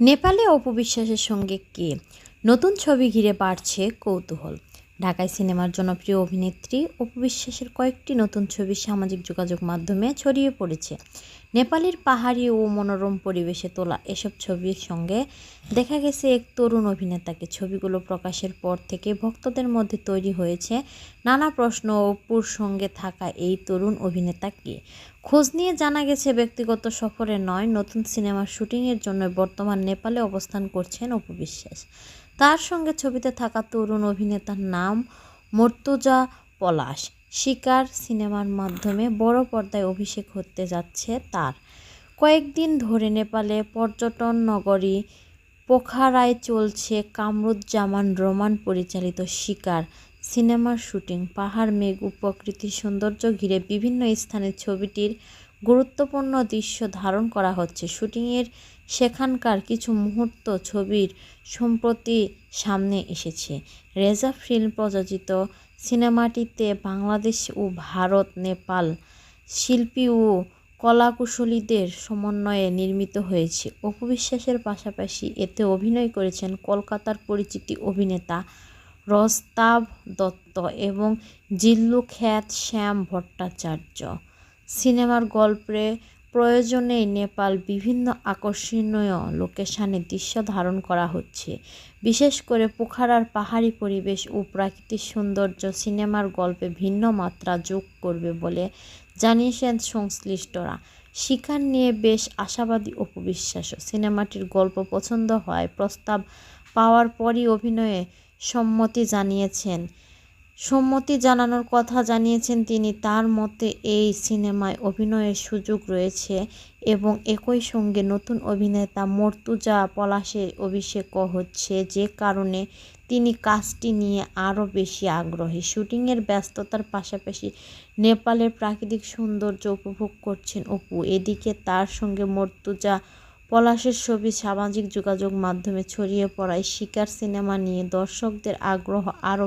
নেপালে অপু বিশ্বাসের সঙ্গে কে নতুন ছবি ঘিরে বাড়ছে কৌতূহল। ঢাকায় সিনেমার জনপ্রিয় অভিনেত্রী অপু বিশ্বাসের কয়েকটি নতুন ছবি সামাজিক যোগাযোগ মাধ্যমে ছড়িয়ে পড়েছে। নেপালের পাহাড়ি ও মনোরম পরিবেশে তোলা এসব ছবির সঙ্গে দেখা গেছে এক তরুণ অভিনেতাকে। ছবিগুলো প্রকাশের পর থেকে ভক্তদের মধ্যে তৈরি হয়েছে নানা প্রশ্ন। অপুর সঙ্গে থাকা এই তরুণ অভিনেতা কে? খোঁজ নিয়ে জানা গেছে, ব্যক্তিগত সফরে নয়, নতুন সিনেমার শুটিংয়ের জন্য বর্তমান নেপালে অবস্থান করছেন অপু বিশ্বাস। তার সঙ্গে ছবিতে থাকা তরুণ অভিনেতার নাম মর্তুজা পলাশ। শিকার সিনেমার মাধ্যমে বড় পর্দায় অভিষেক হতে যাচ্ছে তার। কয়েকদিন ধরে নেপালে পর্যটন নগরী পোখারায় চলছে কামরুজ্জামান রোমান পরিচালিত শিকার সিনেমার শুটিং। পাহাড়, মেঘ ও প্রকৃতির সৌন্দর্য ঘিরে বিভিন্ন স্থানে ছবিটির গুরুত্বপূর্ণ দৃশ্য ধারণ করা হচ্ছে। শুটিংয়ের সেখানকার কিছু মুহূর্ত ছবির সম্প্রতি সামনে এসেছে। রেজা ফিল্ম প্রযোজিত সিনেমাটিতে বাংলাদেশ ও ভারত, নেপাল শিল্পী ও কলাকুশলীদের সমন্বয়ে নির্মিত হয়েছে। অপু বিশ্বাসের পাশাপাশি এতে অভিনয় করেছেন কলকাতার পরিচিত অভিনেতা রজতাভ দত্ত এবং জিল্লু খ্যাত শ্যাম ভট্টাচার্য। সিনেমার গল্পে প্রয়োজনেই নেপাল বিভিন্ন আকর্ষণীয় লোকেশনে দৃশ্য ধারণ করা হচ্ছে। বিশেষ করে পোখারার পাহাড়ি পরিবেশ ও প্রাকৃতিক সৌন্দর্য সিনেমার গল্পে ভিন্ন মাত্রা যোগ করবে বলে জানিয়েছেন সংশ্লিষ্টরা। শিকার নিয়ে বেশ আশাবাদী অপু বিশ্বাসও। সিনেমাটির গল্প পছন্দ হয় প্রস্তাব পাওয়ার পরই অভিনয়ে সম্মতি জানানোর কথা জানিয়েছেন তিনি। তার মতে এই সিনেমায় অভিনয়ের সুযোগ রয়েছে এবং একই সঙ্গে নতুন অভিনেতা মর্তুজা পলাশের অভিষেকও হচ্ছে, যে কারণে তিনি কাজটি নিয়ে আরও বেশি আগ্রহী। শুটিংয়ের ব্যস্ততার পাশাপাশি নেপালের প্রাকৃতিক সৌন্দর্য উপভোগ করছেন অপু। এদিকে তার সঙ্গে মর্তুজা পলাশের ছবি সামাজিক যোগাযোগ মাধ্যমে ছড়িয়ে পড়ায় শিকার সিনেমা নিয়ে দর্শকদের আগ্রহ আরও